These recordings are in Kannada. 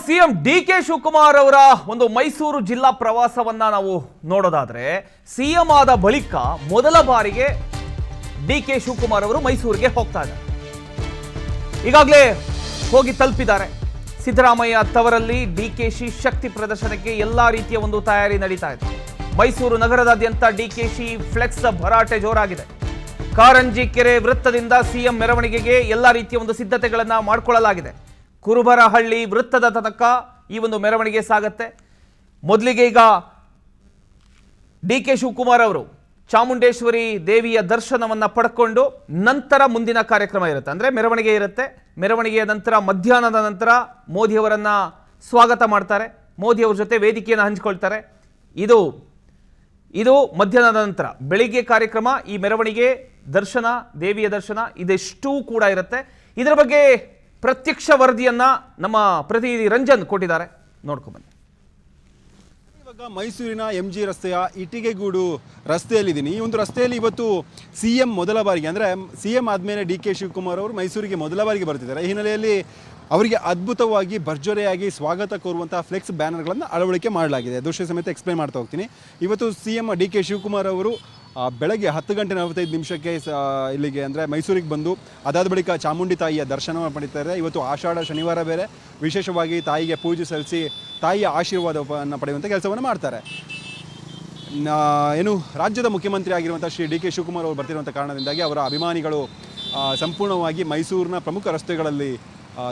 ಸಿಎಂ ಡಿ.ಕೆ. ಶಿವಕುಮಾರ್ ಅವರ ಒಂದು ಮೈಸೂರು ಜಿಲ್ಲಾ ಪ್ರವಾಸವನ್ನ ನಾವು ನೋಡೋದಾದ್ರೆ ಸಿಎಂ ಆದ ಬಳಿಕ ಮೊದಲ ಬಾರಿಗೆ ಡಿ.ಕೆ. ಶಿವಕುಮಾರ್ ಅವರು ಮೈಸೂರಿಗೆ ಹೋಗ್ತಾ ಇದ್ದಾರೆ. ಈಗಾಗಲೇ ಹೋಗಿ ತಲುಪಿದ್ದಾರೆ. ಸಿದ್ದರಾಮಯ್ಯ ತವರಲ್ಲಿ ಡಿ.ಕೆ.ಶಿ ಶಕ್ತಿ ಪ್ರದರ್ಶನಕ್ಕೆ ಎಲ್ಲಾ ರೀತಿಯ ಒಂದು ತಯಾರಿ ನಡೀತಾ ಇದೆ. ಮೈಸೂರು ನಗರದಾದ್ಯಂತ ಡಿ.ಕೆ.ಶಿ ಫ್ಲೆಕ್ಸ್ ಭರಾಟೆ ಜೋರಾಗಿದೆ. ಕಾರಂಜಿ ಕೆರೆ ವೃತ್ತದಿಂದ ಸಿಎಂ ಮೆರವಣಿಗೆಗೆ ಎಲ್ಲಾ ರೀತಿಯ ಒಂದು ಸಿದ್ಧತೆಗಳನ್ನ ಮಾಡಿಕೊಳ್ಳಲಾಗಿದೆ. ಕುರುಬರಹಳ್ಳಿ ವೃತ್ತದ ತನಕ ಈ ಒಂದು ಮೆರವಣಿಗೆ ಸಾಗುತ್ತೆ. ಮೊದಲಿಗೆ ಈಗ ಡಿ.ಕೆ. ಶಿವಕುಮಾರ್ ಅವರು ಚಾಮುಂಡೇಶ್ವರಿ ದೇವಿಯ ದರ್ಶನವನ್ನ ಪಡ್ಕೊಂಡು ನಂತರ ಮುಂದಿನ ಕಾರ್ಯಕ್ರಮ ಇರುತ್ತೆ. ಅಂದ್ರೆ ಮೆರವಣಿಗೆ ಇರುತ್ತೆ. ಮೆರವಣಿಗೆಯ ನಂತರ ಮಧ್ಯಾಹ್ನದ ನಂತರ ಮೋದಿಯವರನ್ನ ಸ್ವಾಗತ ಮಾಡ್ತಾರೆ. ಮೋದಿಯವರ ಜೊತೆ ವೇದಿಕೆಯನ್ನು ಹಂಚಿಕೊಳ್ತಾರೆ. ಇದು ಮಧ್ಯಾಹ್ನದ ನಂತರ. ಬೆಳಿಗ್ಗೆ ಕಾರ್ಯಕ್ರಮ, ಈ ಮೆರವಣಿಗೆ, ದರ್ಶನ, ದೇವಿಯ ದರ್ಶನ ಇದೆಷ್ಟೂ ಕೂಡ ಇರುತ್ತೆ. ಇದರ ಬಗ್ಗೆ ಪ್ರತ್ಯಕ್ಷ ವರದಿಯನ್ನ ನಮ್ಮ ಪ್ರತಿನಿಧಿ ರಂಜನ್ ಕೊಟ್ಟಿದ್ದಾರೆ. ನೋಡ್ಕೊಂಬನ್ನಿ. ಇವಾಗ ಮೈಸೂರಿನ MG ರಸ್ತೆಯ ಇಟಿಗೆಗೂಡು ರಸ್ತೆಯಲ್ಲಿದ್ದೀನಿ. ಈ ಒಂದು ರಸ್ತೆಯಲ್ಲಿ ಇವತ್ತು ಸಿಎಂ ಮೊದಲ ಬಾರಿಗೆ, ಅಂದರೆ ಸಿಎಂ ಆದಮೇಲೆ ಡಿ.ಕೆ. ಶಿವಕುಮಾರ್ ಅವರು ಮೈಸೂರಿಗೆ ಮೊದಲ ಬಾರಿಗೆ ಬರ್ತಿದ್ದಾರೆ. ಈ ಹಿನ್ನೆಲೆಯಲ್ಲಿ ಅವರಿಗೆ ಅದ್ಭುತವಾಗಿ ಭರ್ಜರಿಯಾಗಿ ಸ್ವಾಗತ ಕೋರುವಂಥ ಫ್ಲೆಕ್ಸ್ ಬ್ಯಾನರ್ಗಳನ್ನು ಅಳವಡಿಕೆ ಮಾಡಲಾಗಿದೆ. ದೃಶ್ಯ ಸಮೇತ ಎಕ್ಸ್ಪ್ಲೇನ್ ಮಾಡ್ತಾ ಹೋಗ್ತೀನಿ. ಇವತ್ತು ಸಿಎಂ ಡಿ.ಕೆ. ಶಿವಕುಮಾರ್ ಅವರು ಬೆಳಗ್ಗೆ 10:45 ಇಲ್ಲಿಗೆ ಅಂದರೆ ಮೈಸೂರಿಗೆ ಬಂದು ಅದಾದ ಬಳಿಕ ಚಾಮುಂಡಿ ತಾಯಿಯ ದರ್ಶನವನ್ನು ಪಡೀತಾರೆ. ಇವತ್ತು ಆಷಾಢ ಶನಿವಾರ ಬೇರೆ, ವಿಶೇಷವಾಗಿ ತಾಯಿಗೆ ಪೂಜೆ ಸಲ್ಲಿಸಿ ತಾಯಿಯ ಆಶೀರ್ವಾದವನ್ನು ಪಡೆಯುವಂಥ ಕೆಲಸವನ್ನು ಮಾಡ್ತಾರೆ. ರಾಜ್ಯದ ಮುಖ್ಯಮಂತ್ರಿ ಆಗಿರುವಂಥ ಶ್ರೀ ಡಿ.ಕೆ. ಶಿವಕುಮಾರ್ ಅವರು ಬರ್ತಿರುವಂಥ ಕಾರಣದಿಂದಾಗಿ ಅವರ ಅಭಿಮಾನಿಗಳು ಸಂಪೂರ್ಣವಾಗಿ ಮೈಸೂರಿನ ಪ್ರಮುಖ ರಸ್ತೆಗಳಲ್ಲಿ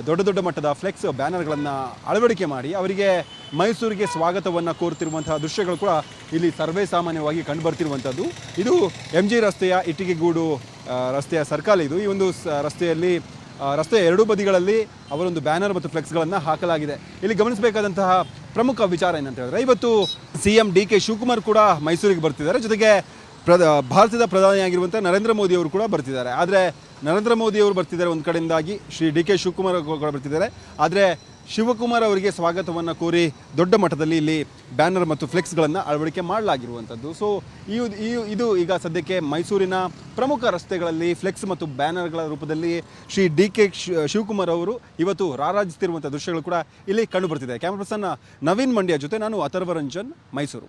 ದೊಡ್ಡ ದೊಡ್ಡ ಮಟ್ಟದ ಫ್ಲೆಕ್ಸ್ ಬ್ಯಾನರ್ಗಳನ್ನು ಅಳವಡಿಕೆ ಮಾಡಿ ಅವರಿಗೆ ಮೈಸೂರಿಗೆ ಸ್ವಾಗತವನ್ನು ಕೋರುತ್ತಿರುವಂತಹ ದೃಶ್ಯಗಳು ಕೂಡ ಇಲ್ಲಿ ಸರ್ವೇ ಸಾಮಾನ್ಯವಾಗಿ ಕಂಡುಬರ್ತಿರುವಂಥದ್ದು. ಇದು MG ರಸ್ತೆಯ ಇಟಿಗೆಗೂಡು ರಸ್ತೆಯ ಸರ್ಕಲ್. ಈ ಒಂದು ರಸ್ತೆಯಲ್ಲಿ ರಸ್ತೆಯ ಎರಡೂ ಬದಿಗಳಲ್ಲಿ ಅವರೊಂದು ಬ್ಯಾನರ್ ಮತ್ತು ಫ್ಲೆಕ್ಸ್ಗಳನ್ನು ಹಾಕಲಾಗಿದೆ. ಇಲ್ಲಿ ಗಮನಿಸಬೇಕಾದಂತಹ ಪ್ರಮುಖ ವಿಚಾರ ಏನಂತ ಹೇಳಿದ್ರೆ, ಇವತ್ತು ಸಿಎಂ ಡಿ.ಕೆ. ಶಿವಕುಮಾರ್ ಕೂಡ ಮೈಸೂರಿಗೆ ಬರ್ತಿದ್ದಾರೆ. ಜೊತೆಗೆ ಭಾರತದ ಪ್ರಧಾನಿಯಾಗಿರುವಂಥ ನರೇಂದ್ರ ಮೋದಿ ಅವರು ಕೂಡ ಬರ್ತಿದ್ದಾರೆ. ಆದರೆ ನರೇಂದ್ರ ಮೋದಿ ಅವರು ಬರ್ತಿದ್ದಾರೆ ಒಂದು ಕಡೆಯಿಂದಾಗಿ, ಶ್ರೀ ಡಿ.ಕೆ. ಶಿವಕುಮಾರ್ ಕೂಡ ಬರ್ತಿದ್ದಾರೆ. ಆದರೆ ಶಿವಕುಮಾರ್ ಅವರಿಗೆ ಸ್ವಾಗತವನ್ನು ಕೋರಿ ದೊಡ್ಡ ಮಟ್ಟದಲ್ಲಿ ಇಲ್ಲಿ ಬ್ಯಾನರ್ ಮತ್ತು ಫ್ಲೆಕ್ಸ್ಗಳನ್ನು ಅಳವಡಿಕೆ ಮಾಡಲಾಗಿರುವಂಥದ್ದು. ಸೊ ಇದು ಈಗ ಸದ್ಯಕ್ಕೆ ಮೈಸೂರಿನ ಪ್ರಮುಖ ರಸ್ತೆಗಳಲ್ಲಿ ಫ್ಲೆಕ್ಸ್ ಮತ್ತು ಬ್ಯಾನರ್ಗಳ ರೂಪದಲ್ಲಿ ಶ್ರೀ ಡಿ.ಕೆ. ಶಿವಕುಮಾರ್ ಅವರು ಇವತ್ತು ರಾರಾಜಿಸುತ್ತಿರುವಂಥ ದೃಶ್ಯಗಳು ಕೂಡ ಇಲ್ಲಿ ಕಂಡು ಬರ್ತಿದೆ. ಕ್ಯಾಮರಾ ಪರ್ಸನ್ ನವೀನ್ ಮಂಡ್ಯ ಜೊತೆ ನಾನು ಅಥರ್ವ ರಂಜನ್, ಮೈಸೂರು.